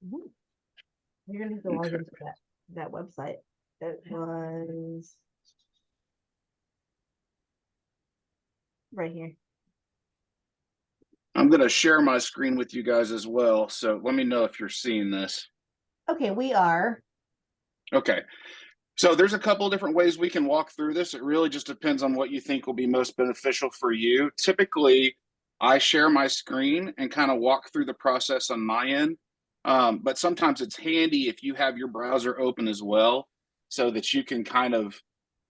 Mhm. You're gonna have to log into that website. It was right here. I'm going to share my screen with you guys as well. So let me know if you're seeing this. Okay, we are. Okay. So there's a couple of different ways we can walk through this. It really just depends on what you think will be most beneficial for you. Typically, I share my screen and kind of walk through the process on my end. But sometimes it's handy if you have your browser open as well so that you can kind of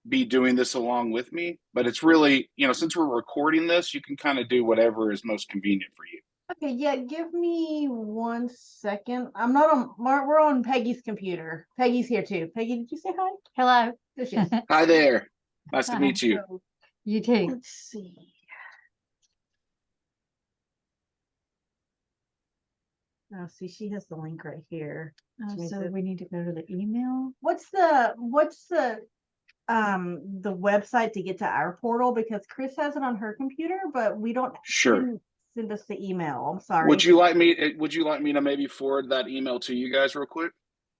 be doing this along with me. But it's really, since we're recording this, you can kind of do whatever is most convenient for you. Okay, yeah, give me 1 second. I'm not on, we're on Peggy's computer. Peggy's here too. Peggy, did you say hi? Hello. There she is. Hi there. Nice to Hi. meet you. So, You too. let's see. Oh, see, she has the link right here. So we need to go to the email. What's the website to get to our portal? Because Chris has it on her computer, but we don't Sure. send us the email. I'm sorry. Would you like me to maybe forward that email to you guys real quick?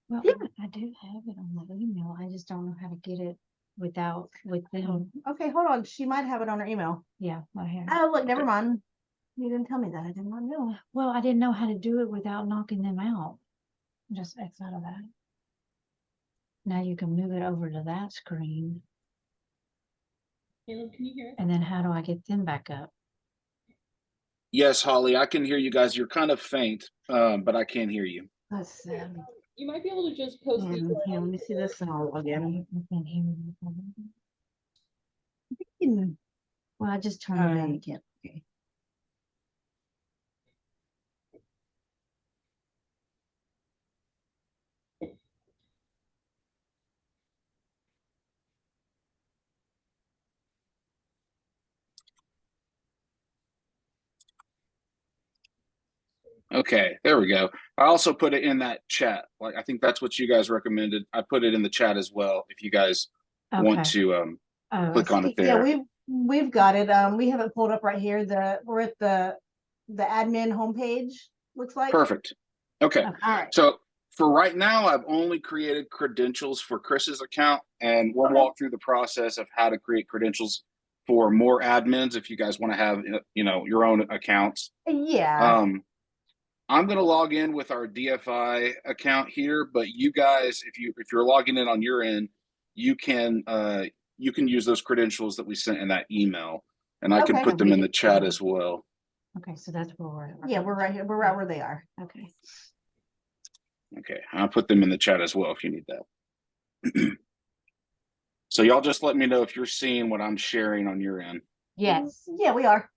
Well, Yeah. I do have it on the email. I just don't know how to get it with them. Okay, hold on. She might have it on her email. Yeah, I have. Oh, look, never mind. You didn't tell me that. I did not know. Well, I didn't know how to do it without knocking them out. Just X out of that. Now you can move it over to that screen. Caleb, can you hear us? And then how do I get them back up? Yes, Holly, I can hear you guys. You're kind of faint, but I can hear you. Let's see. You might be able to just post these. Here, let me see this and I'll log in. I can't hear you. Well, I just turned it Oh, on. you can't. Okay. Okay, there we go. I also put it in that chat. Like I think that's what you guys recommended. I put it in the chat as well if you guys want to click on it there. Yeah, we've got it. We have it pulled up right here. We're at the admin homepage, looks like. Perfect. Okay. All right. So for right now, I've only created credentials for Chris's account, and we'll walk through the process of how to create credentials for more admins if you guys want to have your own accounts. Yeah. I'm going to log in with our DFI account here, but you guys, if you're logging in on your end, you can use those credentials that we sent in that email, and I can put them in the chat as well. Okay, so that's where we're at. Yeah, we're right here. We're right where they are. Okay. Okay, I'll put them in the chat as well if you need that. So y'all just let me know if you're seeing what I'm sharing on your end. Yes. Yeah, we are.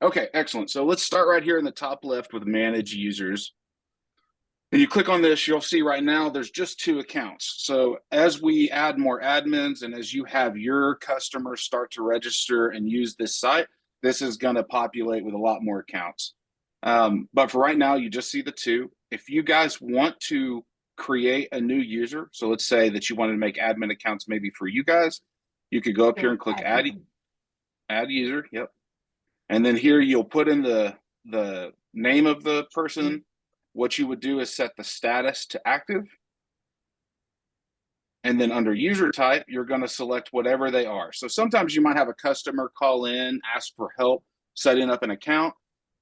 Okay, excellent. So let's start right here in the top left with manage users. And you click on this, you'll see right now there's just 2 accounts. So as we add more admins and as you have your customers start to register and use this site, this is going to populate with a lot more accounts. But for right now, you just see the 2. If you guys want to create a new user, so let's say that you wanted to make admin accounts maybe for you guys, you could go up here and click add user. Yep. And then here you'll put in the name of the person. What you would do is set the status to active. And then under user type, you're going to select whatever they are. So sometimes you might have a customer call in, ask for help setting up an account.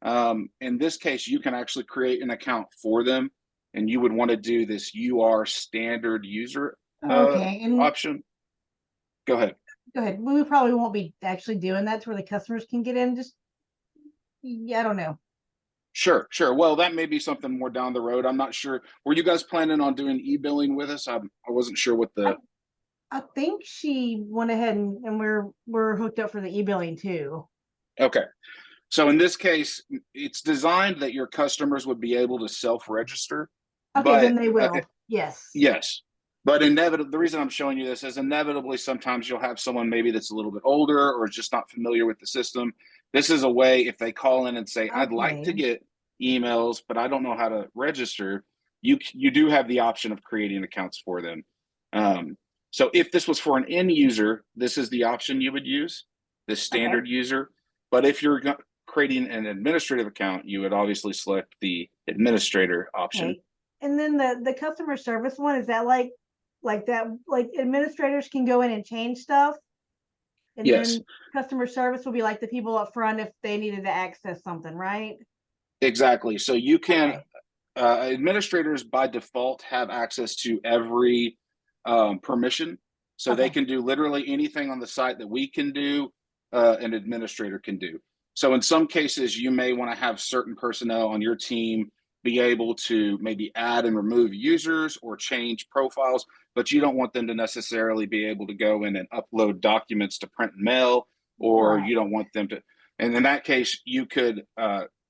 In this case, you can actually create an account for them. And you would want to do this UR standard user option. Go ahead. Go ahead. We probably won't be actually doing that to where the customers can get in. I don't know. Sure. Well, that may be something more down the road. I'm not sure. Were you guys planning on doing e-billing with us? I wasn't sure what the. I think she went ahead and we're hooked up for the e-billing too. Okay. So in this case, it's designed that your customers would be able to self-register. Okay, then they will. Yes. Yes. But inevitably, the reason I'm showing you this is inevitably sometimes you'll have someone maybe that's a little bit older or just not familiar with the system. This is a way if they call in and say, I'd like to get emails, but I don't know how to register, you do have the option of creating accounts for them. So if this was for an end user, this is the option you would use, the standard user. But if you're creating an administrative account, you would obviously select the administrator option. And then the customer service one, is that like that, like administrators can go in and change stuff? And Yes, then customer service will be like the people up front if they needed to access something, right? exactly. So you can, Okay. administrators by default have access to every permission. So they Okay. can do literally anything on the site that we can do, an administrator can do. So in some cases, you may want to have certain personnel on your team be able to maybe add and remove users or change profiles, but you don't want them to necessarily be able to go in and upload documents to print and mail, or Right. you don't want them to. And in that case, you could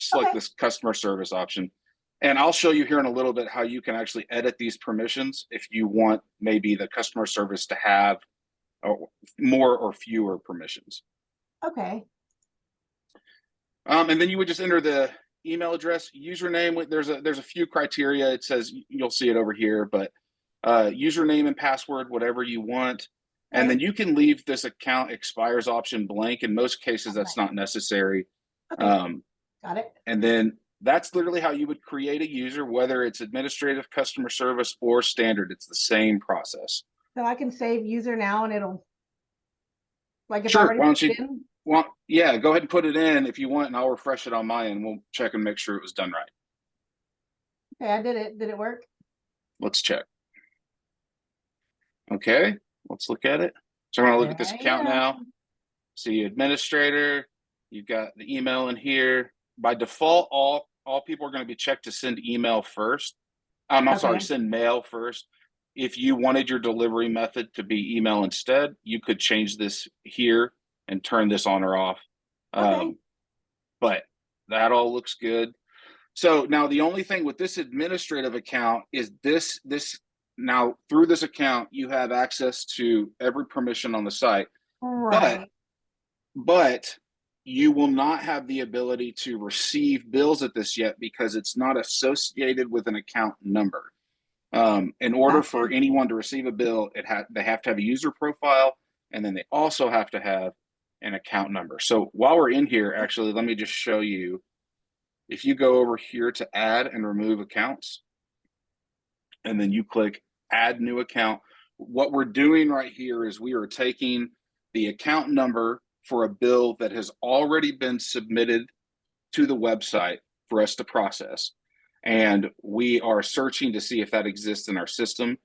select Okay. this customer service option. And I'll show you here in a little bit how you can actually edit these permissions if you want maybe the customer service to have more or fewer permissions. Okay. And then you would just enter the email address, username. There's a few criteria. It says, you'll see it over here, but username and password, whatever you want. And then Okay. you can leave this account expires option blank. In most cases, that's not necessary. Okay. Got it. And then that's literally how you would create a user, whether it's administrative, customer service, or standard. It's the same process. So I can save user now and it'll, like, if I Sure. already Why put don't you? it in? Well, yeah, go ahead and put it in if you want, and I'll refresh it on my end. We'll check and make sure it was done right. Okay, I did it. Did it work? Let's check. Okay, let's look at it. So I'm going to look at this There account you go. now. See administrator. You've got the email in here. By default, all people are going to be checked to send email first. I'm sorry, Okay. send mail first. If you wanted your delivery method to be email instead, you could change this here and turn this on or off. Okay. But that all looks good. So now the only thing with this administrative account is this now through this account, you have access to every permission on the site, Right. but you will not have the ability to receive bills at this yet because it's not associated with an account number. In order Gotcha. for anyone to receive a bill, they have to have a user profile, and then they also have to have an account number. So while we're in here, actually, let me just show you. If you go over here to add and remove accounts, and then you click add new account, what we're doing right here is we are taking the account number for a bill that has already been submitted to the website for us to process. And we are searching to see if that exists in our system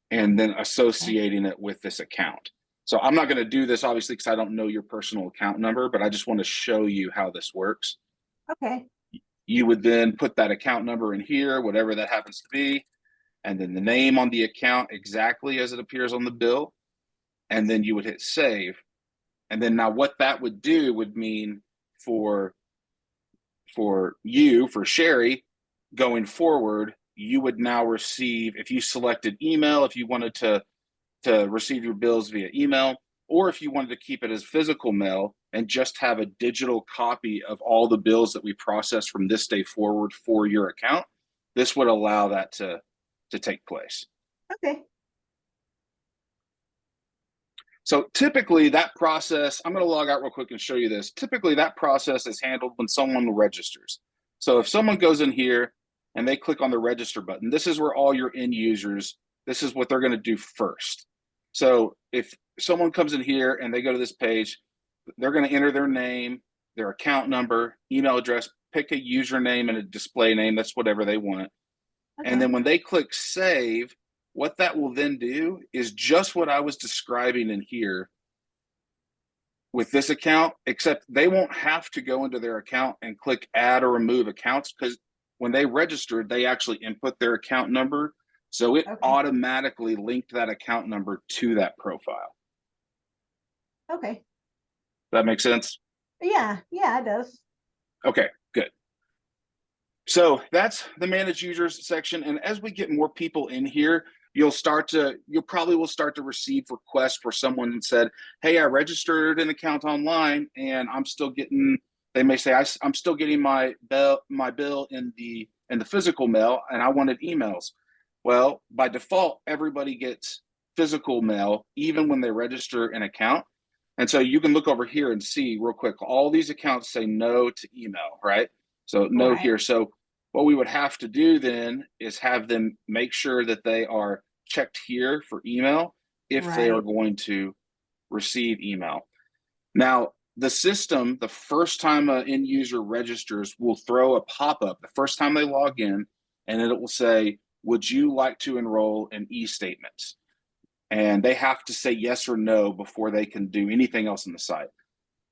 and then associating it with this account. So I'm not going to do this obviously because I don't know your personal account number, but I just want to show you how this works. Okay. You would then put that account number in here, whatever that happens to be, and then the name on the account exactly as it appears on the bill. And then you would hit save. And then now what that would do would mean for you, for Sherry, going forward, you would now receive, if you selected email, if you wanted to receive your bills via email, or if you wanted to keep it as physical mail and just have a digital copy of all the bills that we process from this day forward for your account, this would allow that to take place. Okay. So typically that process, I'm going to log out real quick and show you this. Typically that process is handled when someone registers. So if someone goes in here and they click on the register button, this is where all your end users, this is what they're going to do first. So if someone comes in here and they go to this page, they're going to enter their name, their account number, email address, pick a username and a display name. That's whatever they want. Okay. And then when they click save, what that will then do is just what I was describing in here with this account, except they won't have to go into their account and click add or remove accounts because when they registered, they actually input their account number. So it automatically linked that account number to that profile. Okay. Does that make sense? Yeah, it does. Okay, good. So that's the manage users section. And as we get more people in here, you probably will start to receive requests where someone said, hey, I registered an account online and I'm still getting, they may say, I'm still getting my bill in the physical mail and I wanted emails. Well, by default, everybody gets physical mail, even when they register an account. And so you can look over here and see real quick, all these accounts say no to email, right? So no here. So What we would have to do then is have them make sure that they are checked here for email if they are Right. going to receive email. Now, the system, the first time an end user registers, will throw a pop-up the first time they log in, and it will say, would you like to enroll in e-statements? And they have to say yes or no before they can do anything else on the site.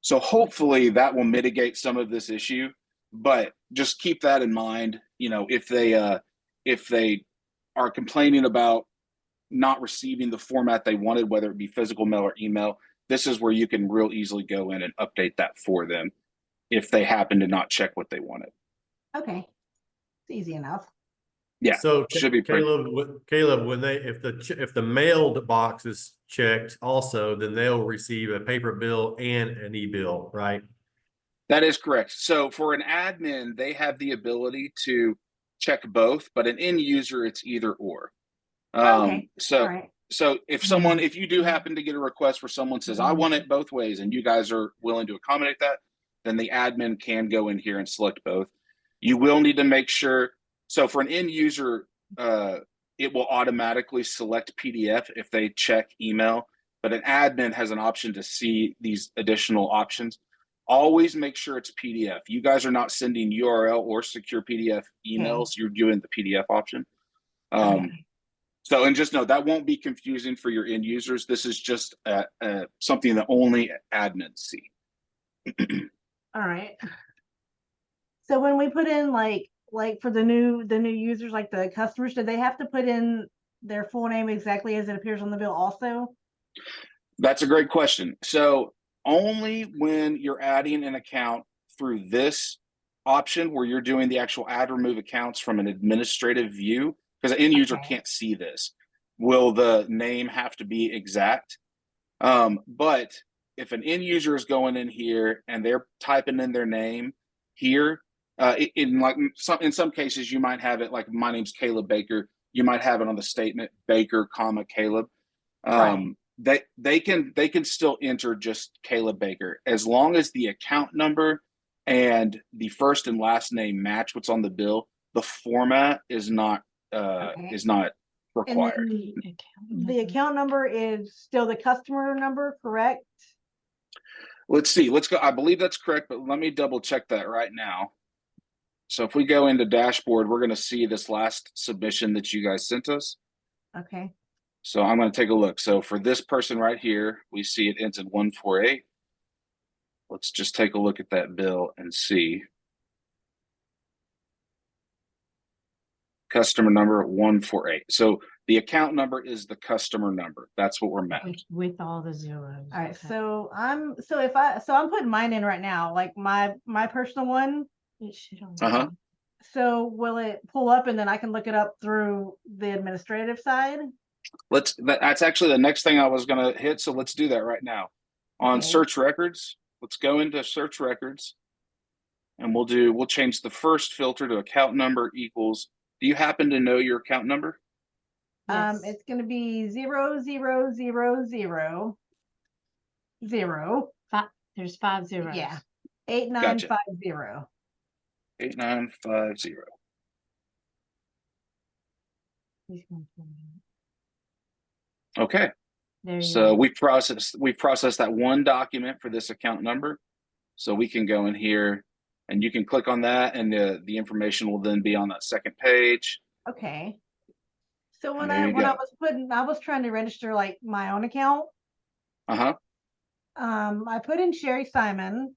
So hopefully that will mitigate some of this issue, but just keep that in mind. You know, if they are complaining about not receiving the format they wanted, whether it be physical mail or email, this is where you can real easily go in and update that for them if they happen to not check what they wanted. Okay. It's easy enough. Yeah, So should be pretty. Caleb, when they if the mailed box is checked also, then they'll receive a paper bill and an e-bill, right? That is correct. So for an admin, they have the ability to check both, but an end user, it's either or. Okay. So All right. so if you do happen to get a request where someone says, I want it both ways, and you guys are willing to accommodate that, then the admin can go in here and select both. You will need to make sure. So for an end user, it will automatically select PDF if they check email, but an admin has an option to see these additional options. Always make sure it's PDF. You guys are not sending URL or secure PDF emails. You're doing the PDF option. So, and just know that won't be confusing for your end users. This is just something that only admins see. All right. So when we put in like for the new users, like the customers, do they have to put in their full name exactly as it appears on the bill also? That's a great question. So only when you're adding an account through this option where you're doing the actual add remove accounts from an administrative view, because an end user can't see this, will the name have to be exact. But if an end user is going in here and they're typing in their name here, in some cases you might have it like, my name's Caleb Baker. You might have it on the statement Baker, Caleb. They can still enter just Caleb Baker as long as the account number and the first and last name match what's on the bill. The format is not required. The account number is still the customer number, correct? Let's see. Let's go. I believe that's correct, but let me double check that right now. So if we go into dashboard, we're going to see this last submission that you guys sent us. Okay. So I'm going to take a look. So for this person right here, we see it ends in 148. Let's just take a look at that bill and see. Customer number 148. So the account number is the customer number. That's what we're mapping. With all the zeros. All right. Okay. So I'm putting mine in right now, like my personal one. It should already. So will it pull up and then I can look it up through the administrative side? That's actually the next thing I was going to hit. So let's do that right now. On search records, let's go into search records and we'll change the first filter to account number equals. Do you happen to know your account number? Yes. It's going to be 00000. There's 5 zeros. Yeah. 8950. 8950. He's going to- Okay. There you So go. we processed that one document for this account number. So we can go in here and you can click on that and the information will then be on that second page. Okay. So when There I you go. was trying to register like my own account. I put in Sherry Simon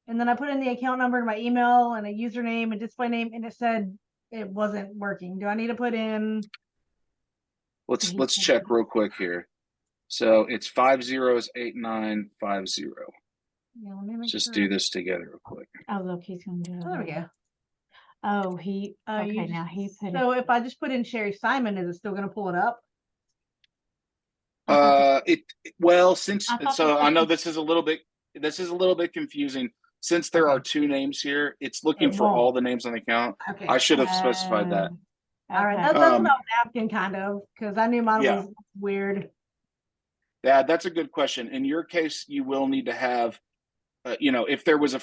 and then I put in the account number and my email and a username and display name and it said it wasn't working. Do I need to put in? Let's check real quick here. So it's 508950. Yeah, let me make Just sure. do this together real quick. Oh, look, he's going to do it. Oh, there we again. go. Oh, he. You Okay, just- now he put So it. if I just put in Sherry Simon, is it still going to pull it up? Since I thought so that I know was- this is a little bit confusing. Since there are two names here, it's looking It for all won't. the names on the account. Okay. I should have specified that. Oh, All right. okay. That's what I Um, was asking kind of, because I knew mine Yeah. was weird. Yeah, that's a good question. In your case, you will need to have, if there was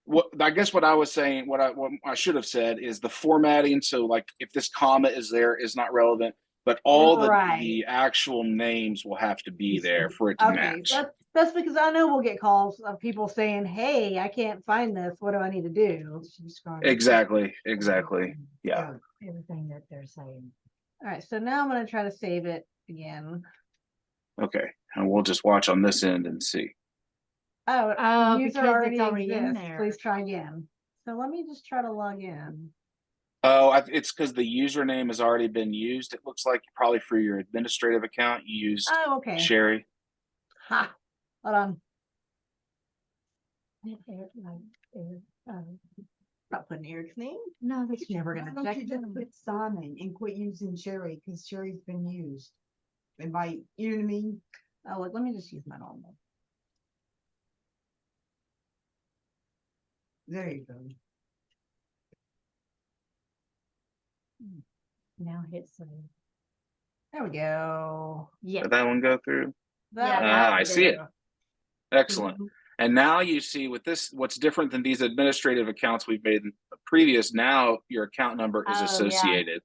what I guess what I was saying, what I should have said is the formatting. So like if this comma is there is not relevant, but all the actual names will have to be there for it to match. That's because I know we'll get calls of people saying, "Hey, I can't find this. What do I need to do?" Exactly. Yeah. Everything that they're saying. All right, so now I'm going to try to save it again. Okay, and we'll just watch on this end and see. Oh, user because already it's already in exists. there. Please try again. So let me just try to log in. Oh, it's because the username has already been used. It looks like probably for your administrative account, you used Okay. Sherry. Ha. Hold on. Not putting Eric's name. No, that's never going to check it. Put Simon and quit using Sherry because Sherry's been used. And by, you know what I mean? Oh, look, let me just use my normal. There you go. now hit save. There we go. Yeah. Did that one go through? I see it. Excellent. And now you see with this, what's different than these administrative accounts we've made in the previous, now your account number is associated.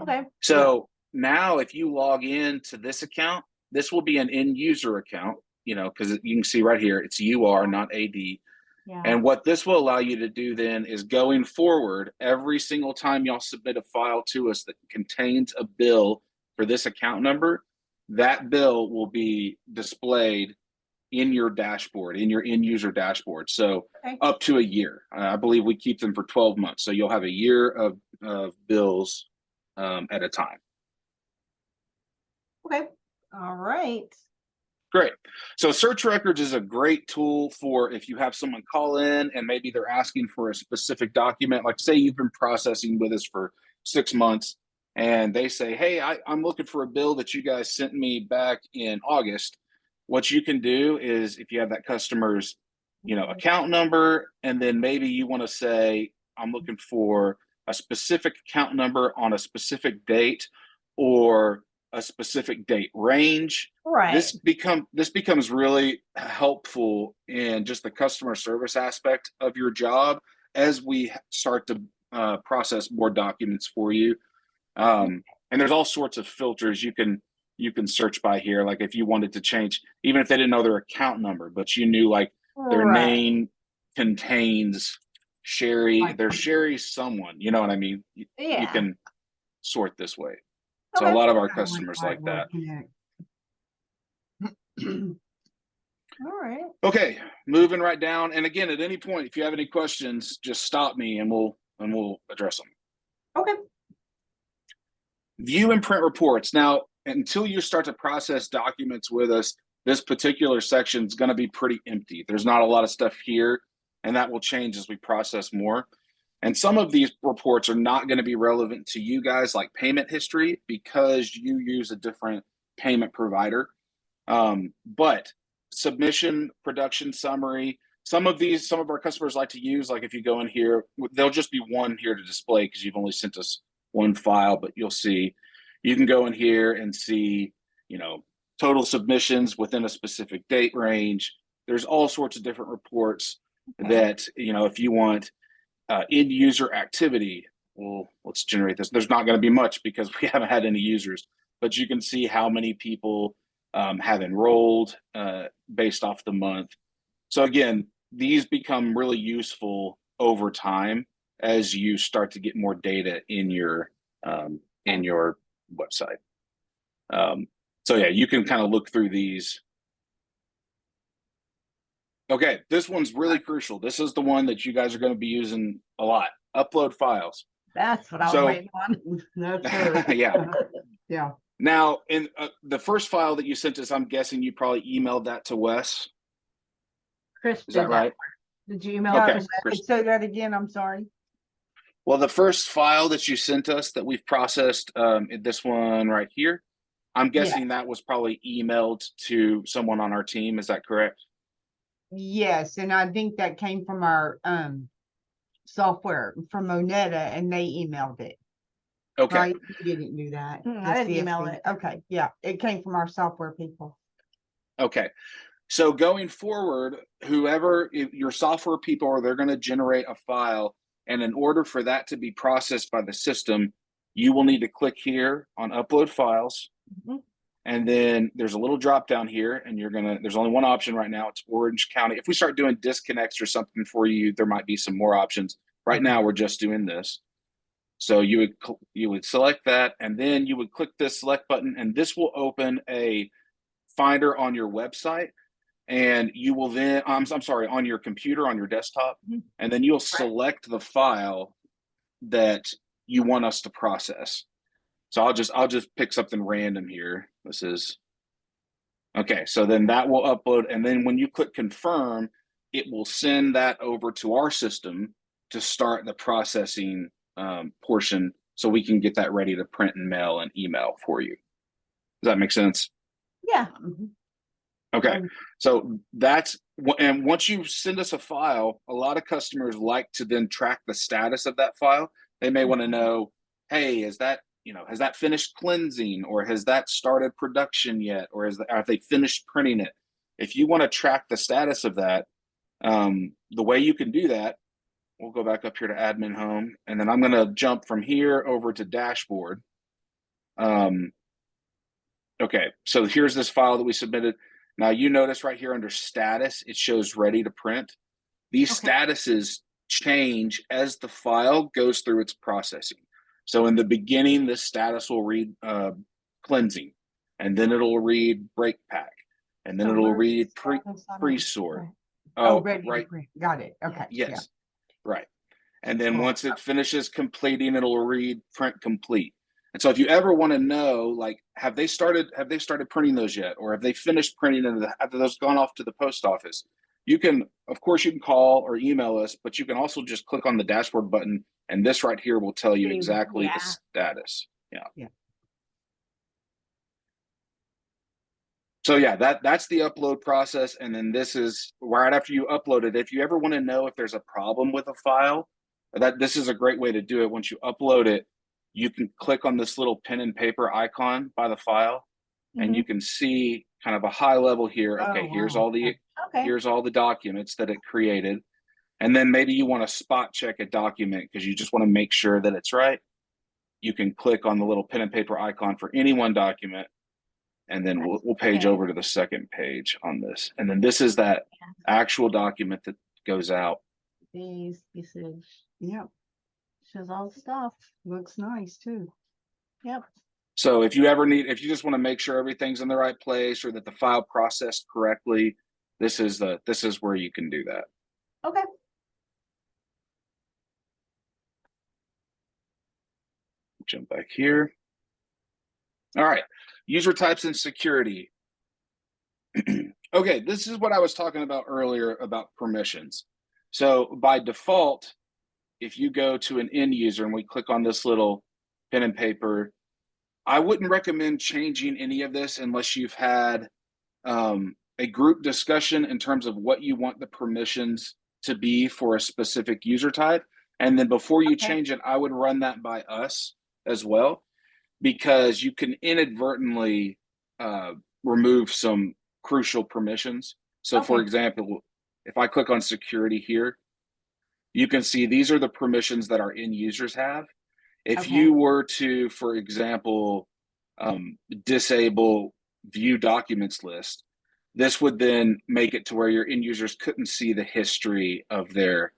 Okay. So now if you log in to this account, this will be an end user account, you know, because you can see right here, it's UR, not AD. Yeah. And what this will allow you to do then is going forward, every single time y'all submit a file to us that contains a bill for this account number, that bill will be displayed in your dashboard, in your end user dashboard. So up to a year. I believe we keep them for 12 months. So you'll have a year of bills at a time. Okay. All right. Great. So search records is a great tool for if you have someone call in and maybe they're asking for a specific document, like say you've been processing with us for 6 months and they say, hey, I'm looking for a bill that you guys sent me back in August. What you can do is if you have that customer's, you know, account number, and then maybe you want to say, I'm looking for a specific account number on a specific date or a specific date range. Right. This becomes really helpful in just the customer service aspect of your job as we start to process more documents for you. And there's all sorts of filters you can search by here. Like if you wanted to change, even if they didn't know their account number, but you knew like their name contains Sherry, there's Sherry someone, you know what I mean? You can sort this way. So a lot of our customers like that. All right. Okay, moving right down. And again, at any point, if you have any questions, just stop me and we'll address them. Okay. View and print reports. Now, until you start to process documents with us, this particular section is going to be pretty empty. There's not a lot of stuff here, and that will change as we process more. And some of these reports are not going to be relevant to you guys, like payment history, because you use a different payment provider. But submission, production summary, some of our customers like to use, like if you go in here, there'll just be one here to display because you've only sent us one file, but you'll see, you can go in here and see, you know, total submissions within a specific date range. There's all sorts of different reports that, you know, if you want end user activity, well, let's generate this. There's not going to be much because we haven't had any users, but you can see how many people have enrolled based off the month. So again, these become really useful over time as you start to get more data in your website. So yeah, you can kind of look through these. Okay, this one's really crucial. This is the one that you guys are going to be using a lot. Upload files. That's what I was waiting on. Yeah. Yeah. Now, in the first file that you sent us, I'm guessing you probably emailed that to Wes. Chris, is that right? Did you email Okay, that? Say that again. I'm sorry. Well, the first file that you sent us that we've processed, this one right here, I'm guessing that was probably emailed to someone on our team. Is that correct? Yes, and I think that came from our software from Moneta, and they emailed it. Okay. Right? You didn't do that. I didn't email it. Okay. Yeah. It came from our software people. Okay. So going forward, your software people they're going to generate a file, and in order for that to be processed by the system, you will need to click here on upload files. Mm-hmm. And then there's a little drop down here, and there's only one option right now. It's Orange County. If we start doing disconnects or something for you, there might be some more options. Right now, we're just doing this. So you would select that, and then you would click this select button, and this will open a Finder on your website. And you will then, I'm sorry, on your computer, on your desktop, and then you'll select the file that you want us to process. So I'll just pick something random here. This is, okay, so then that will upload, and then when you click confirm, it will send that over to our system to start the processing portion, so we can get that ready to print and mail and email for you. Does that make sense? Yeah. Okay, so and once you send us a file, a lot of customers like to then track the status of that file. They may want to know, hey, has that finished cleansing, or has that started production yet, or have they finished printing it? If you want to track the status of that, the way you can do that, we'll go back up here to admin home, and then I'm going to jump from here over to dashboard. Okay, so here's this file that we submitted. Now you notice right here under status, it shows ready to print. These statuses change as the file goes through its processing. So in the beginning, this status will read cleansing, and then it'll read break pack, and then it'll read pre-sort. Ready to print. Got it. Okay. Yes, right. And then once it finishes completing, it'll read print complete. And so if you ever want to know, like, have they started printing those yet? Or have they finished printing and have those gone off to the post office? You can call or email us, but you can also just click on the dashboard button, and this right here will tell you exactly the status. Yeah. So yeah, that's the upload process. And then this is right after you upload it. If you ever want to know if there's a problem with a file, this is a great way to do it. Once you upload it, you can click on this little pen and paper icon by the file, and you can see kind of a high level here. Okay, here's all the documents that it created. And then maybe you want to spot check a document because you just want to make sure that it's right. You can click on the little pen and paper icon for any one document, and then we'll page over to the second page on this. And then this is that actual document that goes out. These usage. Yep. Shows all the stuff. Looks nice too. Yep. So if you just want to make sure everything's in the right place or that the file processed correctly, this is where you can do that. Okay. Jump back here. All right, user types and security. Okay, this is what I was talking about earlier about permissions. So by default, if you go to an end user and we click on this little pen and paper, I wouldn't recommend changing any of this unless you've had a group discussion in terms of what you want the permissions to be for a specific user type. And then before you change it, I would run that by us as well, because you can inadvertently remove some crucial permissions. So for example, if I click on security here, you can see these are the permissions that our end users have. If you were to, for example, disable view documents list, this would then make it to where your end users couldn't see the history of their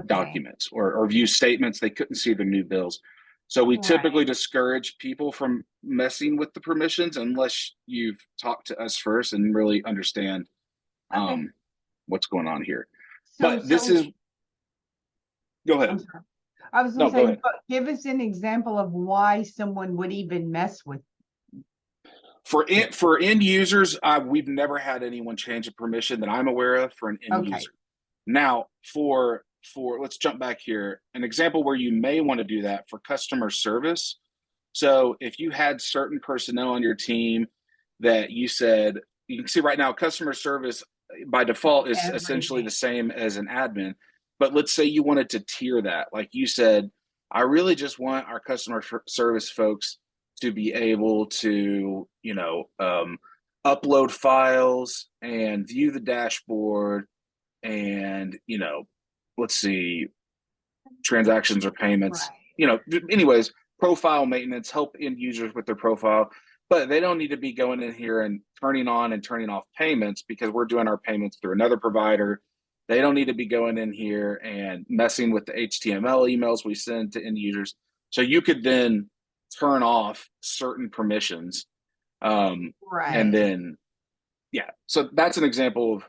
documents, or view statements. They couldn't see the new bills. So we typically discourage people from messing with the permissions unless you've talked to us first and really understand what's going on here. But this is, go ahead. I was going to say, give us an example of why someone would even mess with. For end users, we've never had anyone change a permission that I'm aware of for an end user. Now, for let's jump back here. An example where you may want to do that for customer service. So if you had certain personnel on your team that you said, you can see right now, customer service by default is essentially the same as an admin. But let's say you wanted to tier that. Like you said, I really just want our customer service folks to be able to, upload files and view the dashboard and, let's see, transactions or payments, anyways, profile maintenance, help end users with their profile, but they don't need to be going in here and turning on and turning off payments because we're doing our payments through another provider. They don't need to be going in here and messing with the HTML emails we send to end users. So you could then turn off certain permissions. Right. And then, so that's an example of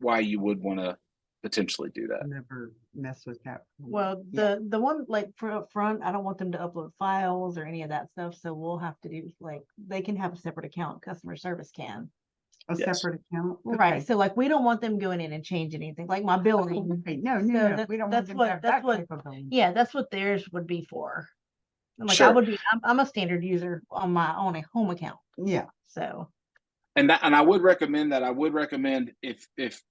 why you would want to potentially do that. Never mess with that. Well, the one like for up front, I don't want them to upload files or any of that stuff. So we'll have to do they can have a separate account. Customer service can. A Yes. separate account? Right. Okay. So like we don't want them going in and changing anything like my billing. Okay. No, So no, we don't want that's them what- to have that's that what- capability. Yeah, that's what theirs would be for. And, like I Sure. would be, I'm a standard user on a home account. Yeah. So And I would recommend that. I would recommend if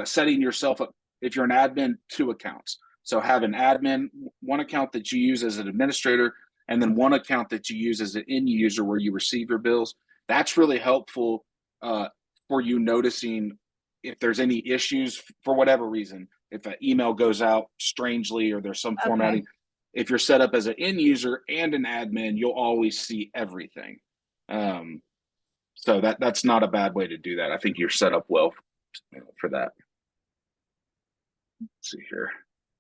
setting yourself up, if you're an admin, 2 accounts. So have an admin, one account that you use as an administrator, and then one account that you use as an end user where you receive your bills. That's really helpful for you noticing if there's any issues for whatever reason. If an email goes out strangely or there's some formatting, if you're set up as an end user and an admin, you'll always see everything. So that's not a bad way to do that. I think you're set up well for that. Let's see here.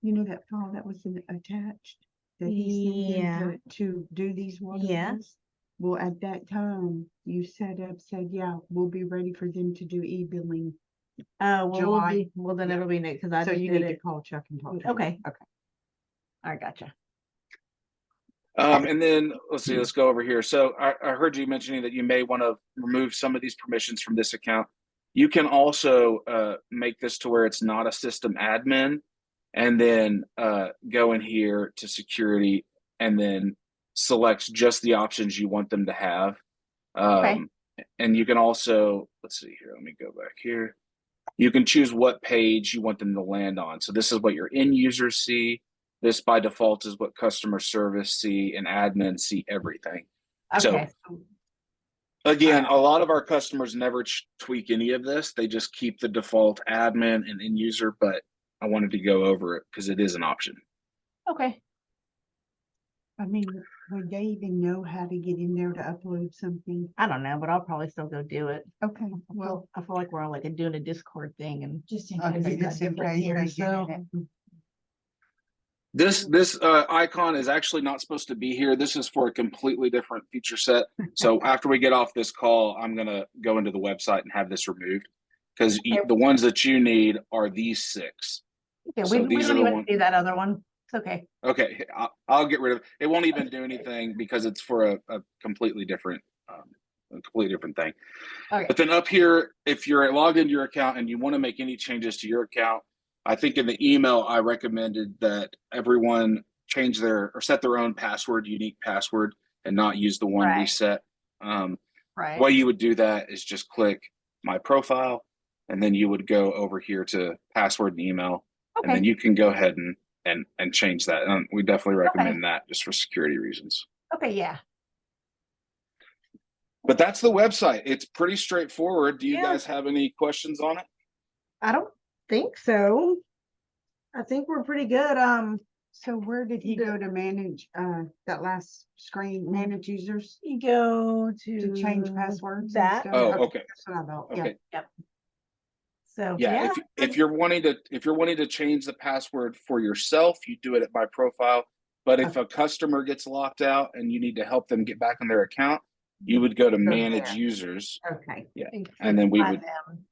You know that file that was attached? That he sent Yeah. in to do these water Yeah. bills? Well, at that time, you said, yeah, we'll be ready for them to do e-billing. well, July. then Yeah. ittle be next because I So just you did need to it. call Chuck and talk to him. Okay. Okay. All right, gotcha. And then let's see, let's go over here. So I heard you mentioning that you may want to remove some of these permissions from this account. You can also make this to where it's not a system admin, and then go in here to security and then select just the options you want them to have. And you can also, let's see here, let me go back here. You can choose what page you want them to land on. So this is what your end users see. This by default is what customer service see, and admin see everything. Okay. So again, a lot of our customers never tweak any of this. They just keep the default admin and end user, but I wanted to go over it because it is an option. Okay. I mean, would they even know how to get in there to upload something? I don't know, but I'll probably still go do it. Okay, well, I feel like we're on doing a Discord thing and Just in okay, case. we got just in different case here, they get so- it. This icon is actually not supposed to be here. This is for a completely different feature set. So after we get off this call, I'm going to go into the website and have this removed because the ones that you need are these 6. okay, So we these are don't the even ones- do that other one. It's okay. Okay, I'll get rid of it. It won't even do anything because it's for a completely different thing. Okay. But then up here, if you're logged into your account and you want to make any changes to your account, I think in the email I recommended that everyone change or set their own password, unique password, and not use the one Right. reset. Right. The way you would do that is just click my profile, and then you would go over here to password and email, and then Okay. you can go ahead and change that. We definitely recommend that just for security reasons. Okay. Yeah. But that's the website. It's pretty straightforward. Do you Yeah. guys have any questions on it? I don't think so. I think we're pretty good. So where did he go to manage, that last screen, manage users? You go To change passwords and that. stuff? Oh, okay. That's what I thought, yeah. Okay. So Yeah, if you're wanting to change the password for yourself, you do it at my profile. But if a customer gets locked out and you need to help them get back on their account, you would go to manage there. users. Okay. And then find them.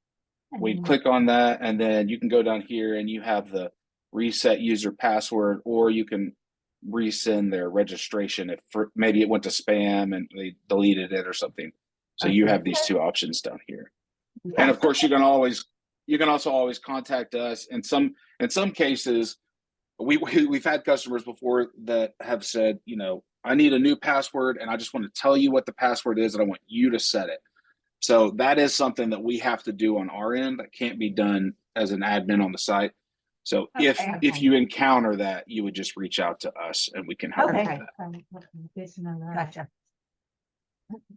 we'd click on that, and then you can go down here and you have the reset user password, or you can resend their registration if maybe it went to spam and they deleted it or something. So you have these 2 options down here. And of course, you can also always contact us. In some cases, we've had customers before that have said, I need a new password and I just want to tell you what the password is and I want you to set it. So that is something that we have to do on our end. That can't be done as an admin on the site. So if you encounter that, you would just reach out to us and we can help you with that. Gotcha.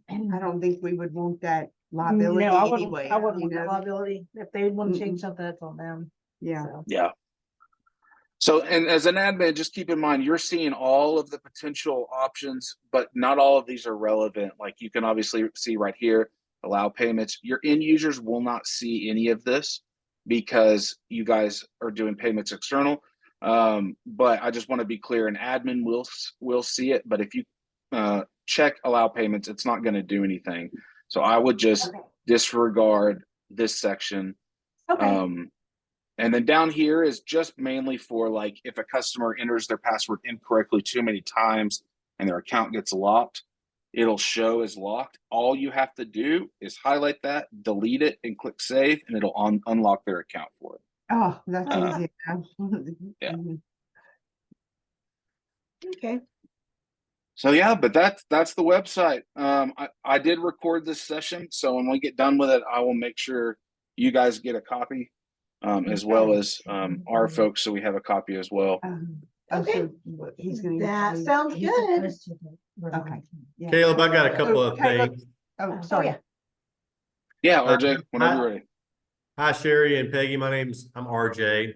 I don't think we would want that liability No, I anyway. wouldn't you want that know? liability. If they want to change something, that's on them. Yeah. So. Yeah. So, and as an admin, just keep in mind, you're seeing all of the potential options, but not all of these are relevant. Like you can obviously see right here, allow payments. Your end users will not see any of this because you guys are doing payments external. But I just want to be clear, an admin will see it. But if you check allow payments, it's not going to do anything. So I would just disregard this section. Okay. And then down here is just mainly for like if a customer enters their password incorrectly too many times and their account gets locked, it'll show as locked. All you have to do is highlight that, delete it, and click save, and it'll unlock their account for it. Oh, that's easy. Yeah. Okay. So yeah, but that's the website. I did record this session, so when we get done with it, I will make sure you guys get a copy, as well as our folks, so we have a copy as well. Okay. So he's gonna. That sounds good. Okay. Yeah. Caleb, I got a couple of Caleb- things. Oh, sorry. Yeah, RJ, whenever you're ready. Hi, Sherry and Peggy. I'm RJ.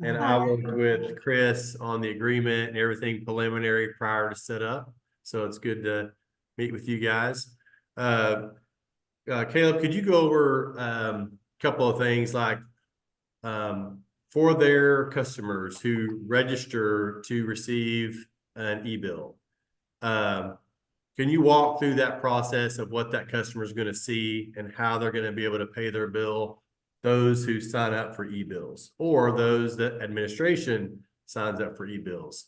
And I Hi. worked with Chris on the agreement and everything preliminary prior to set up. So it's good to meet with you guys. Caleb, could you go over a couple of things like for their customers who register to receive an e-bill? Can you walk through that process of what that customer is going to see and how they're going to be able to pay their bill? Those who sign up for e-bills or those that administration signs up for e-bills.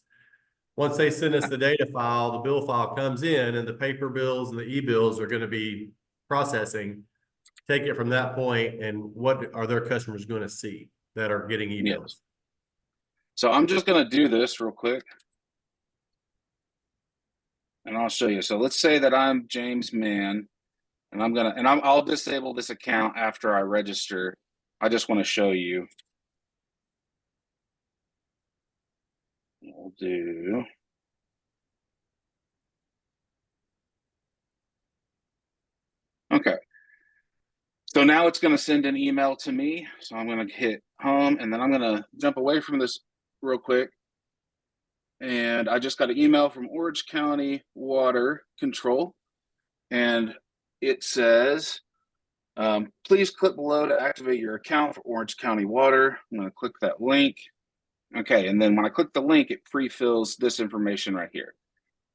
Once they send us the data file, the bill file comes in and the paper bills and the e-bills are going to be processing. Take it from that point and what are their customers going to see that are getting e-bills? Yes. So I'm just going to do this real quick. And I'll show you. So let's say that I'm James Mann. And I'll disable this account after I register. I just want to show you. We'll do. Okay. So now it's going to send an email to me. So I'm going to hit home and then I'm going to jump away from this real quick. And I just got an email from Orange County Water Control. And it says, please click below to activate your account for Orange County Water. I'm going to click that link. Okay, and then when I click the link, it pre-fills this information right here.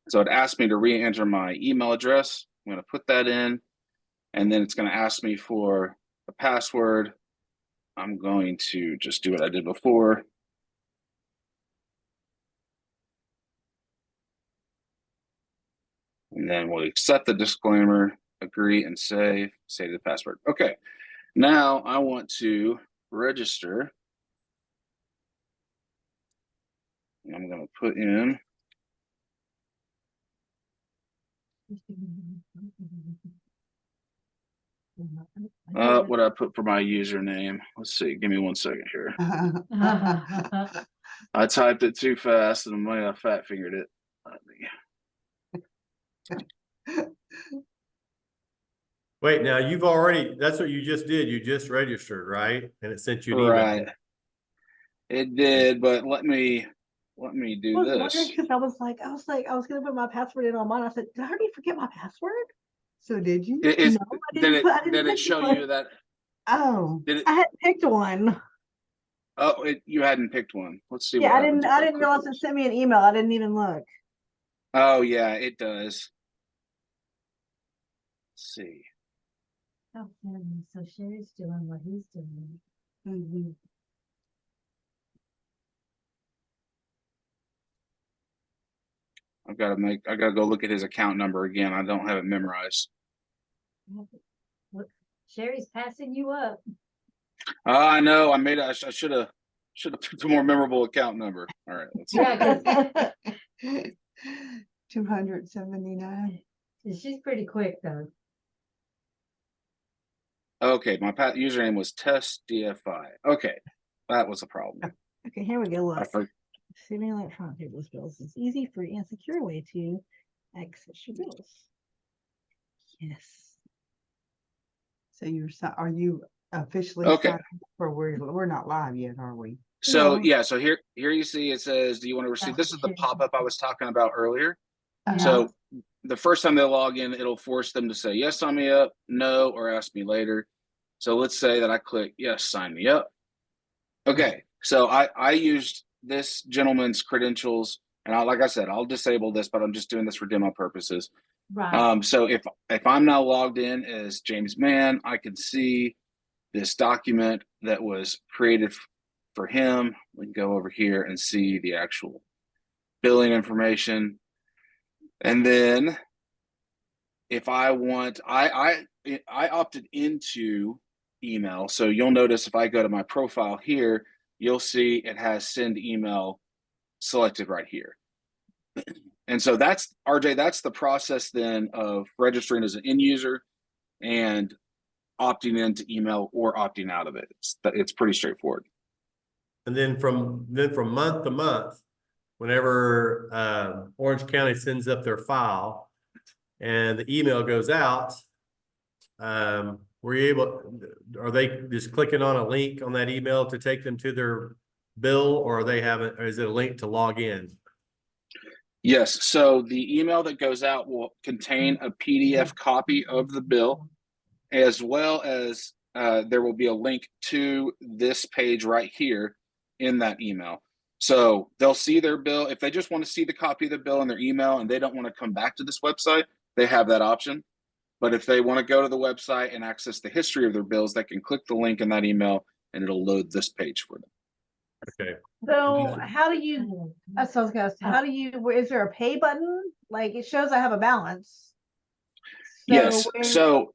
So it asked me to re-enter my email address. I'm going to put that in, and then it's going to ask me for a password. I'm going to just do what I did before. And then we'll accept the disclaimer, agree, and save the password. Okay, now I want to register. I'm going to put in. What I put for my username. Let's see. Give me 1 second here. I typed it too fast and I fat fingered it. Wait, now that's what you just did. You just registered, right? And it sent you an email. Right. It did, but let me do this. Because I was gonna put my password in on mine. I said, did I already forget my password? So did you? Did it show one. you that? Oh, I hadn't picked one. Oh, you hadn't picked one. Let's see. Yeah, what I didn't realize it sent me an email. I didn't even look. Oh yeah, it does. Let's see. Oh, so Sherry's doing what he's doing. mm-hmm. I gotta go look at his account number again. I don't have it memorized. Look, Sherry's passing you up. I know. I should have picked a more memorable account number. All right, let's see. Yeah, 279. she's pretty quick though. Okay, my username was testdfi. Okay, that was a problem. Okay, here we go. Look. Receiving electronic paperless bills is easy, free, and secure way to access your bills. Yes. So are you officially Okay. signed up, or we're not live yet, are we? So No. yeah, so here you see it says, do you want to receive, this is the pop-up I was talking about earlier. So the first time they log in, it'll force them to say, yes, sign me up, no, or ask me later. So let's say that I click, yes, sign me up. Okay, so I used this gentleman's credentials, and like I said, I'll disable this, but I'm just doing this for demo purposes. Right. So if I'm now logged in as James Mann, I can see this document that was created for him. We can go over here and see the actual billing information. And then if I want, I opted into email. So you'll notice if I go to my profile here, you'll see it has send email selected right here. And so that's, RJ, that's the process then of registering as an end user and opting into email or opting out of it. It's pretty straightforward. And then from month to month, whenever Orange County sends up their file and the email goes out, are they just clicking on a link on that email to take them to their bill, or is it a link to log in? Yes, so the email that goes out will contain a PDF copy of the bill, as well as there will be a link to this page right here in that email. So they'll see their bill. If they just want to see the copy of the bill in their email and they don't want to come back to this website, they have that option. But if they want to go to the website and access the history of their bills, they can click the link in that email and it'll load this page for them. Okay. So how do you, that's what I was gonna say, how do you, is there a pay button? Like it shows I have a balance. Yes, so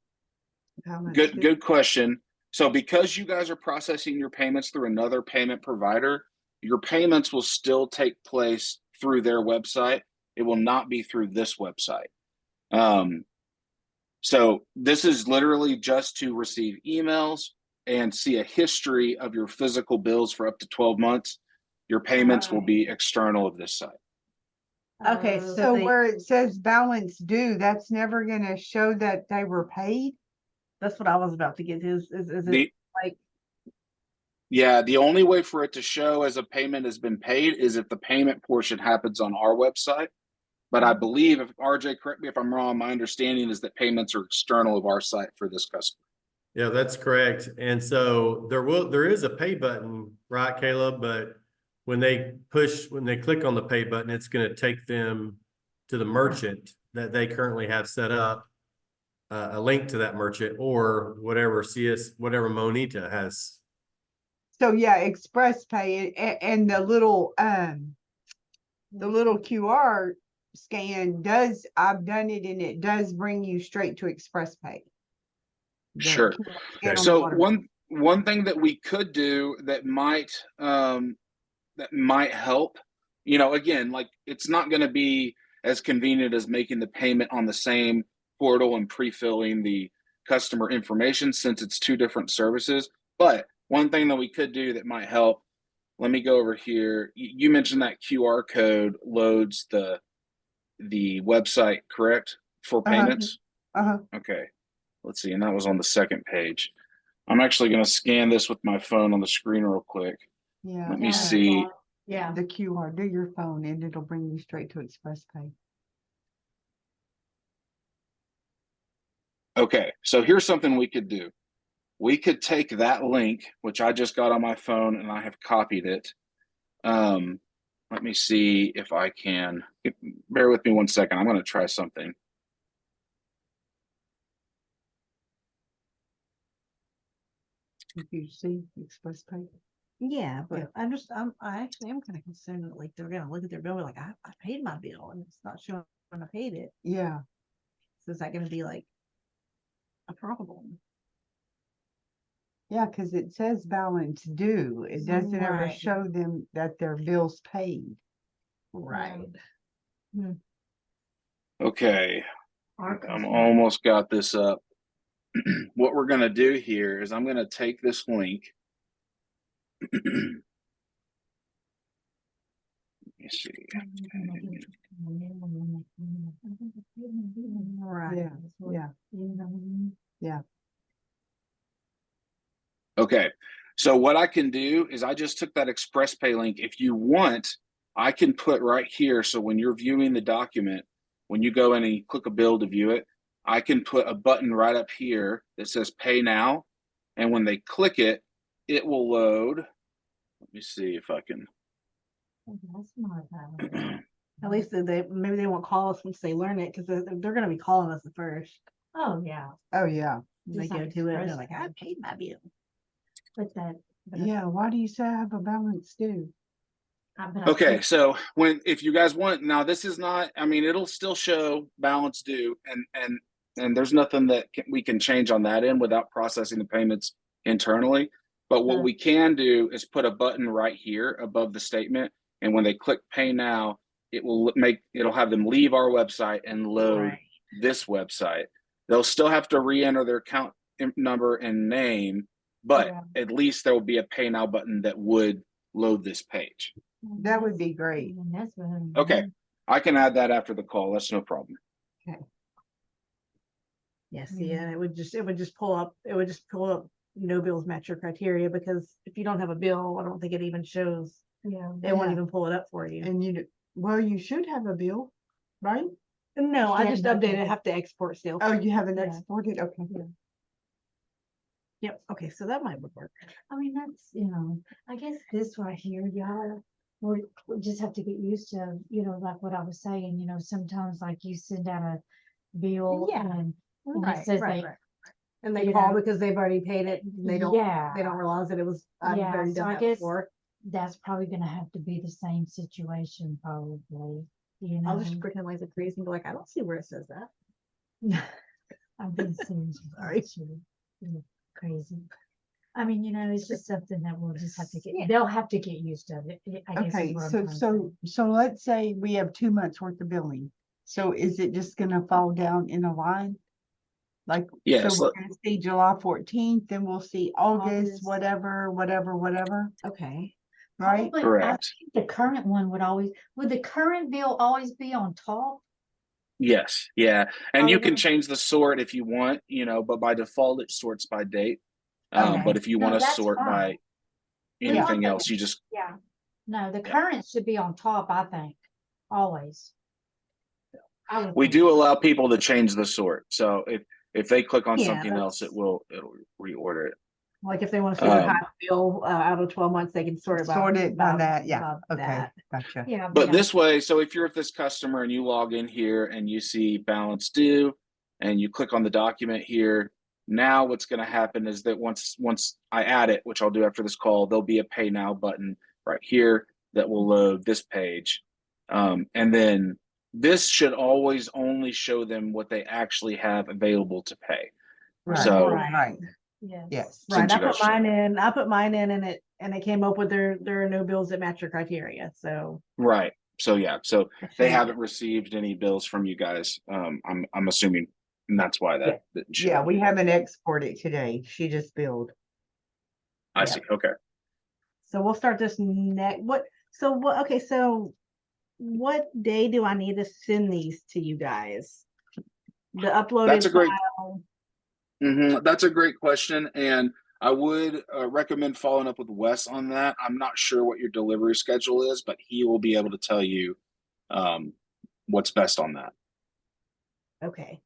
How much good question. So because you guys are processing your payments through another payment provider, your payments will still take place through their website. It will not be through this website. So this is literally just to receive emails and see a history of your physical bills for up to 12 months. Your payments will be external of this site. Okay, So where it says balance due, that's never gonna show that they were paid? that's what I was about to get to. Is it like, Yeah, the only way for it to show as a payment has been paid is if the payment portion happens on our website. But I believe, if RJ, correct me if I'm wrong, my understanding is that payments are external of our site for this customer. Yeah, that's correct. And so there is a pay button, right, Caleb? But when they click on the pay button, it's going to take them to the merchant that they currently have set up, a link to that merchant, or whatever Monita has. So yeah, Express Pay and the little QR scan I've done it, and it does bring you straight to Express Pay. Sure. So one thing that we could do that might help, again, like it's not going to be as convenient as making the payment on the same portal and pre-filling the customer information, since it's two different services. But one thing that we could do that might help, let me go over here. You mentioned that QR code loads the website, correct, for payments? Okay, let's see. And that was on the second page. I'm actually going to scan this with my phone on the screen real quick. Yeah. Let me see. Yeah. The QR, do your phone and it'll bring you straight to Express Pay. Okay, so here's something we could do. We could take that link, which I just got on my phone and I have copied it. Let me see if I can. Bear with me 1 second. I'm going to try something. If you see Express Pay. yeah, but I actually am kind of concerned that like they're gonna look at their bill, like I paid my bill and it's not showing I paid it. Yeah. So is that gonna be like a problem? Yeah, because it says balance due. It doesn't ever Right. show them that their bill's paid. Right. Okay, I'm almost got this up. What we're going to do here is I'm going to take this link. Let me see. Right. Yeah. Okay. So what I can do is I just took that Express Pay link. If you want, I can put right here. So when you're viewing the document, when you go in and you click a bill to view it, I can put a button right up here that says Pay Now. And when they click it, it will load. Let me see if I can. That's not bad. At least maybe they won't call us once they learn it, because they're going to be calling us at first. Oh, yeah, Oh, yeah. They Just go like to it and they're Express like, Pay. I paid my bill. but that. but Yeah, why do you say I have a balance due? but I Okay, think- so if you guys want, now this is not, I mean, it'll still show balance due, and there's nothing that we can change on that end without processing the payments internally. But what we can do is put a button right here above the statement, and when they click Pay Now, it'll have them leave our website and load this website. They'll still have to re-enter their account number and name, but at least there will be a Pay Now button that would load this page. That would be great. That's better than Okay, that. I can add that after the call. That's no problem. Yes, yeah, and it would just pull up no bills match your criteria, because if you don't have a bill, I don't think it even shows. Yeah. It won't Yeah. even pull it up for you. And you should have a bill, right? No, I just Stand up. updated. I have to export still. Oh, you haven't Yeah. exported? Okay. Yep. Okay, so that might work. I mean, that's, I guess this right here, y'all, we just have to get used to, like what I was saying, sometimes like you send out a bill Yeah. and it Right, says right, they, right. And they you call know, because they've already paid it. And they don't realize that it was. I've Yeah, already so done I that guess before. that's probably gonna have to be the same situation probably, I'll just pretend like it's crazy and be like, I don't see where it says that. I've been serious. Sorry. Crazy. I mean, it's just something that we'll just have to Yeah. they'll have to get used to it. I guess is Okay, what I'm so, trying to so let's say we have 2 months worth of billing. So is it just gonna fall down in a line? Like, Yes, so we're gonna see July 14th, then we'll see August, August. whatever, Okay. right? Probably, I correct. think the current one would the current bill always be on top? Yes, yeah. And you can Okay. change the sort if you want, but by default it sorts by date. Okay. But if you No, want to that's sort by fine. We want anything the- else, you just Yeah. No, the Yeah. current should be on top, I think, always. I would we think. do allow people to change the sort. So if they click on Yeah, something else, that's- it'll reorder it. Like if they want to see their Um, high bill out of 12 months, they can sort it by. Sort it by by- that, yeah, by okay, that. gotcha. Yeah. But this way, so if you're at this customer and you log in here and you see balance due and you click on the document here, now what's going to happen is that once I add it, which I'll do after this call, there'll be a Pay Now button right here that will load this page. And then this should always only show them what they actually have available to pay. Right, So- right, Yes. yes. Right, Since I you put guys- mine in, and it came up with there are no bills that match your criteria, so. Right. So yeah, so I they shouldn't- haven't received any bills from you guys. I'm assuming, and that's why that. Yeah, we haven't exported today. She just billed. I see. Okay. So we'll start this okay, so what day do I need to send these to you guys? The uploaded That's a great. file? That's a great question, and I would recommend following up with Wes on that. I'm not sure what your delivery schedule is, but he will be able to tell you what's best on that. Okay,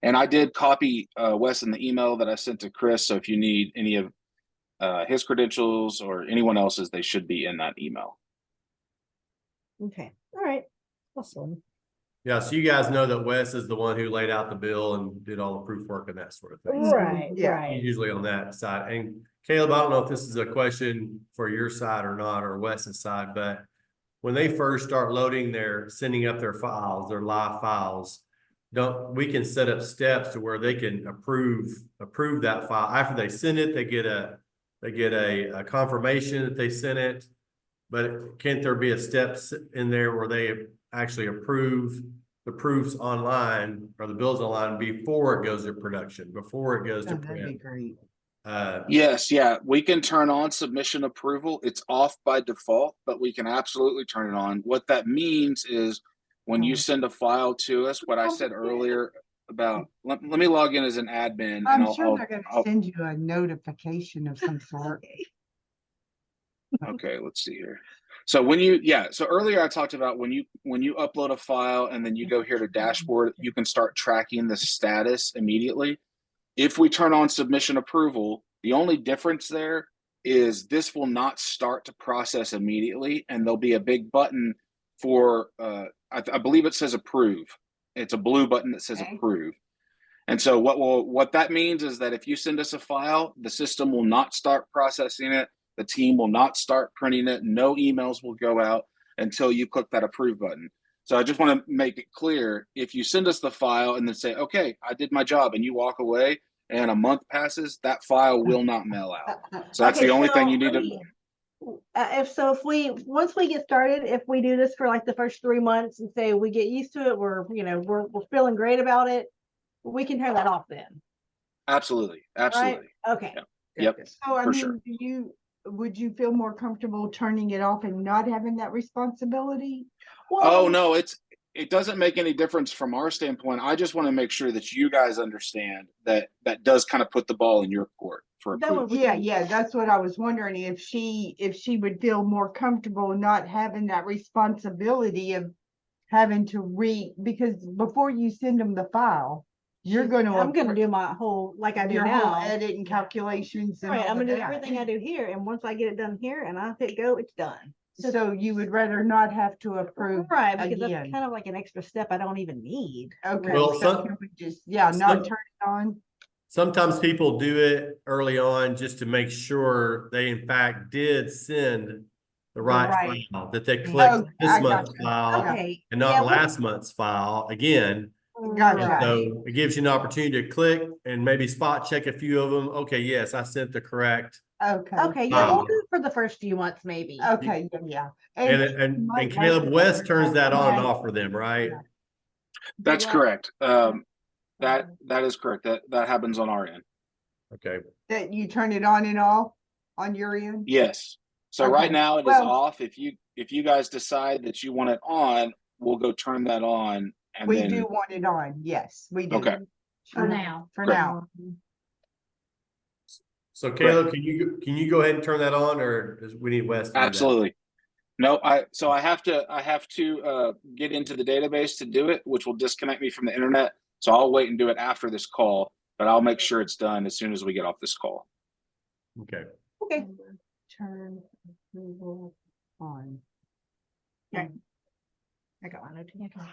And I did copy Wes in the email that I sent to Chris. So if you need any of his credentials or anyone else's, they should be in that email. okay, all right, awesome. Yeah, so you guys know that Wes is the one who laid out the bill and did all the proof work and that sort of thing. So Right, Yeah. right. he's usually on that side. And Caleb, I don't know if this is a question for your side or not, or Wes's side, but when they first start sending up their files, their live files, we can set up steps to where they can approve that file. After they send it, they get a confirmation that they sent it. But can't there be a steps in there where they actually approve the proofs online or the bills online before it goes to production, before it goes to Oh, that'd be print? great. Yes, yeah, we can turn on submission approval. It's off by default, but we can absolutely turn it on. What that means is when you send a file to us, what I said earlier let me log in as an admin and I'm sure they're gonna I'll send you a notification of some sort. okay, let's see here. So so earlier I talked about when you upload a file and then you go here to dashboard, you can start tracking the status immediately. If we turn on submission approval, the only difference there is this will not start to process immediately, and there'll be a big button for I believe it says approve. It's a blue button that says approve. And so what that means is that if you send us a file, the system will not start processing it. The team will not start printing it. No emails will go out until you click that approve button. So I just want to make it clear, if you send us the file and then say, okay, I did my job, and you walk away and a month passes, that file will not mail out. So that's Okay, the only thing you so need to. if we once we get started, if we do this for like the first 3 months and say we get used to it, we're feeling great about it, we can turn that off then. Absolutely. Right? Okay. Yep. So I For mean, sure. would you feel more comfortable turning it off and not having that responsibility? Oh no, it doesn't make any difference from our standpoint. I just want to make sure that you guys understand that does kind of put the ball in your court for approval. Yeah, that's what I was wondering, if she would feel more comfortable not having that responsibility of having to because before you send them the file, I'm gonna do my whole, like I do your now. whole edit and calculations and Right, I'm all gonna of do that. everything I do here, and once I get it done here and I hit go, it's done. So you would rather not have to approve Right, because again? that's kind of like an extra step I don't even need. Okay, Well, so you would just, not some- turn it on? Sometimes people do it early on just to make sure they in fact did send the right file, that they clicked Oh, this I month's gotcha. file Okay. and not last month's file again. Gotcha. And so it gives you an opportunity to click and maybe spot check a few of them. Okay, yes, I sent the correct. Okay. Okay, yeah, we'll do it for the first few months, maybe. Okay, yeah. And might Caleb like- West turns that on and Right. off for them, right? That's Yeah. correct. That is correct. That happens on our end. Okay. That you turn it on and off on your end? Yes. So Okay. right now it is Well- off. If you guys decide that you want it on, we'll go turn that on. And We then, do want it on, yes, we do. Okay. For now. For Great. now. So Caleb, can you go ahead and turn that on, or does we need Wes to do that? Absolutely. No, I have to get into the database to do it, which will disconnect me from the internet. So I'll wait and do it after this call, but I'll make sure it's done as soon as we get off this call. Okay. Okay. Turn approval on. Okay. I got one. Yeah, 'cause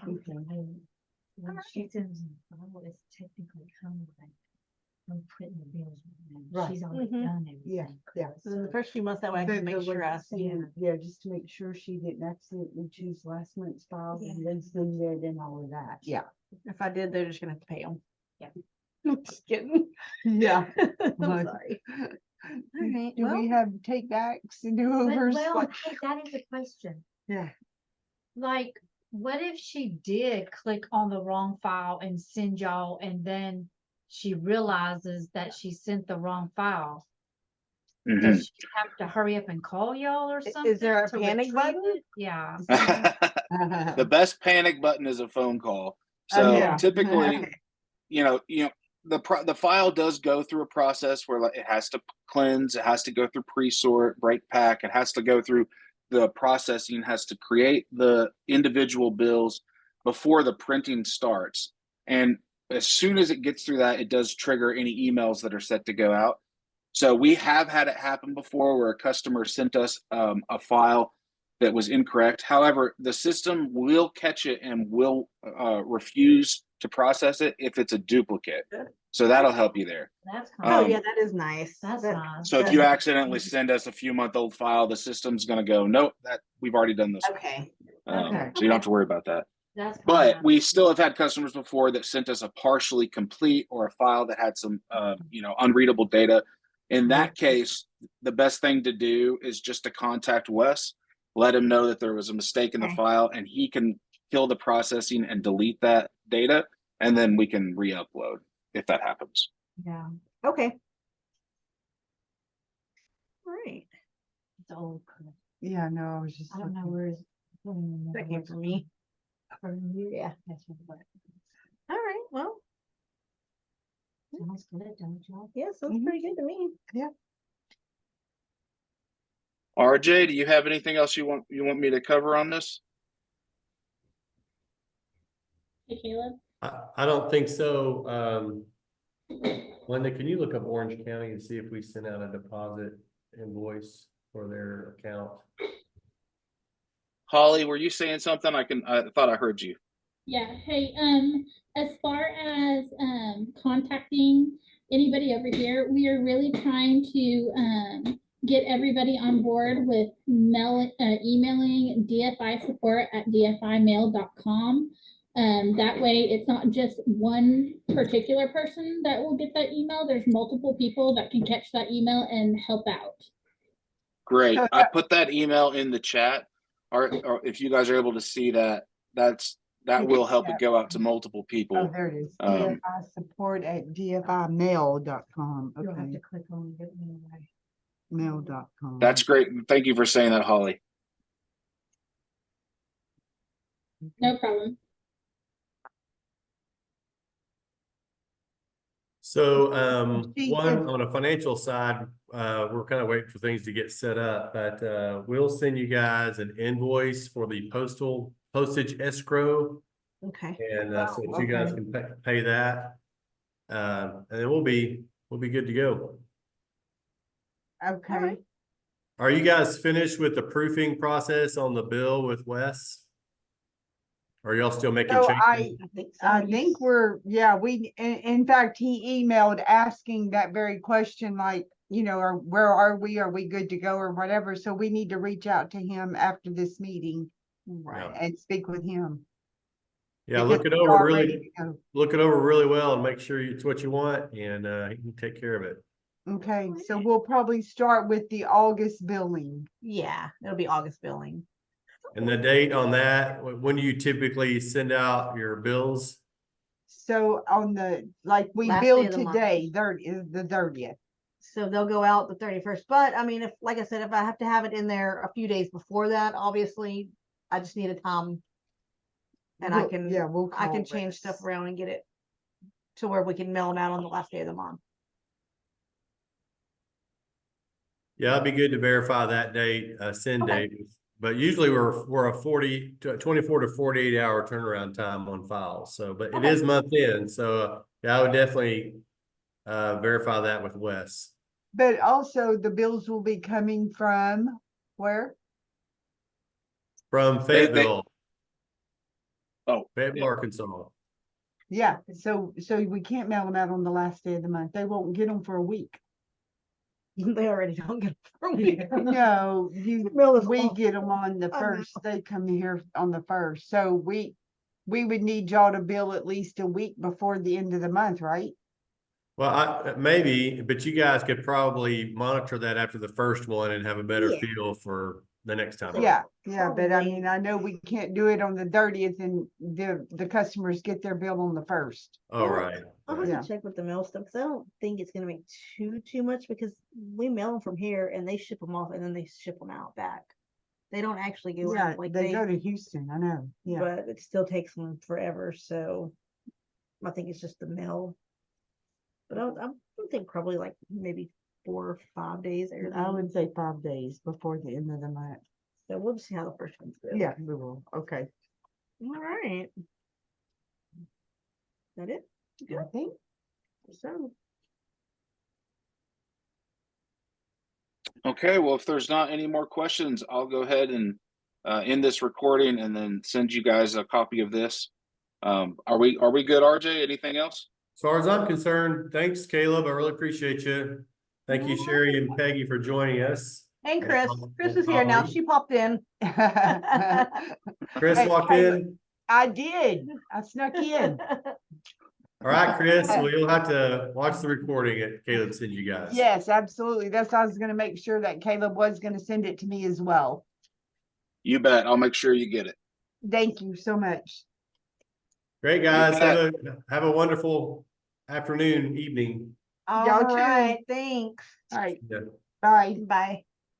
when she sends the file, it's technically kind of like I'm putting the bills. Right. She's already Mhm. done everything. Yeah. So in the first few months, that way I can make sure I see. Yeah, just to make sure she didn't accidentally choose last month's file and then send it and all of that. Yeah. If I did, they're just gonna have to pay them. Yeah. I'm just kidding. Yeah. I'm But- sorry. All right. Do we have take backs and do But, overs? well, hey, that is a question. Yeah. Like, what if she did click on the wrong file and send y'all, and then she realizes that she sent the wrong file? Mhm. Does she have to hurry up and call y'all or Is something? there a to panic retrieve button? it? Yeah. The best panic button is a phone call. So yeah. typically, the file does go through a process where it has to cleanse, it has to go through pre-sort, break pack, it has to go through the processing, has to create the individual bills before the printing starts. And as soon as it gets through that, it does trigger any emails that are set to go out. So we have had it happen before where a customer sent us a file that was incorrect. However, the system will catch it and will refuse to process it if it's a duplicate. So that'll help you there. That's Oh, kind of, yeah, that is nice. that's That- nice. So if you accidentally send us a few-month-old file, the system's going to go, nope, that we've already done this. Okay. Okay. So you don't have to worry about that. That's kinda But nice. we still have had customers before that sent us a partially complete or a file that had some, unreadable data. In that case, the best thing to do is just to contact Wes, let him know that there was a mistake in the Okay. file, and he can kill the processing and delete that data, and then we can re-upload if that happens. Yeah, Okay. All right. it's old. Chris. Yeah, no, I was just. I don't know looking. where it's. That came from me. From you, yeah. That's what it was. All right. Well, Sounds good, don't y'all? Yeah, sounds Mhm. pretty good to me. RJ, do you have anything else you want me to cover on this? Hey, Caleb. I don't think so. Linda, can you look up Orange County and see if we sent out a deposit invoice for their account? Holly, were you saying something? I thought I heard you. Yeah, hey, as far as contacting anybody over here, we are really trying to get everybody on board with emailing dfisupport@dfimail.com. That way it's not just one particular person that will get that email. There's multiple people that can catch that email and help out. Great. So I put that email in the chat. Or if you guys are able to see that, that will help it go out to multiple Oh, people. there it is. Um, DFI support at dfimail.com. You'll have Okay, to click on it. Anyway. mail.com. That's great. Thank you for saying that, Holly. No problem. So, She one, is- on a financial side, we're kind of waiting for things to get set up, but, we'll send you guys an invoice for the postage escrow. Okay. And, so Oh, that you guys okay. can pay that. And then we'll be good to go. Okay. Alright. Are you guys finished with the proofing process on the bill with Wes? Or are y'all still making So changes? I think so. I think we're, yeah, in fact, he emailed asking that very question, like, or where are we? Are we good to go or whatever? So we need to reach out to him after this meeting Right. and speak with him. Yeah, because look it we over are really, ready to go. look it over really well and make sure it's what you want, and he can take care of it. Okay, so we'll probably start with the August billing. Yeah, it'll be August billing. And the date on that, when do you typically send out your bills? So on we Last day billed of the month. today, the 30th. So they'll go out the 31st. But I mean, like I said, if I have to have it in there a few days before that, obviously, I just need a time. And I can call change Wes. stuff around and get it to where we can mail them out on the last day of the month. Yeah, it'd be good to verify that date, send Okay. date. But usually we're a 24 to 48 hour turnaround time on files. So, but it Okay. is month end. So yeah, I would definitely verify that with Wes. But also the bills will be coming from where? From Fayetteville. Oh, Fayetteville, yeah. Arkansas. Yeah, so we can't mail them out on the last day of the month. They won't get them for a week. They already don't get it for a week. No, Mail us we all. get them on the I know. first. They come here on the first. So we would need y'all to bill at least a week before the end of the month, right? Well, maybe, but you guys could probably monitor that after the first one and have a better Yeah. feel for the next time. Yeah, but I Probably. mean, I know we can't do it on the 30th and the customers get their bill on the 1st. All right. I'll have Yeah. to check with the mail stuff because I don't think it's gonna make too much because we mail them from here and they ship them off and then they ship them out back. They don't actually go Yeah, out like they go to Houston, I know. Yeah, but it still takes them forever. So I think it's just the mail. But I would think probably like maybe 4 or 5 days. I would say 5 days before the end of the month. So we'll just see how the first one's go. Yeah, we will. Okay. All right. That it? I think. So Okay, well, if there's not any more questions, I'll go ahead and end this recording and then send you guys a copy of this. Are we good, RJ? Anything else? As far as I'm concerned, thanks, Caleb. I really appreciate you. Thank you, Sherry and Peggy, for joining us. And Chris is here now. She popped in. Chris Hey, walked in. I did. I snuck in. All right, Chris, well, you'll have to watch the recording at Caleb sends you guys. Yes, absolutely. That's why I was going to make sure that Caleb was going to send it to me as well. You bet. I'll make sure you get it. Thank you so much. Great, guys. bet. Have a wonderful afternoon, evening. Y'all all too. right. Thanks. All right. Yeah. Bye. Bye.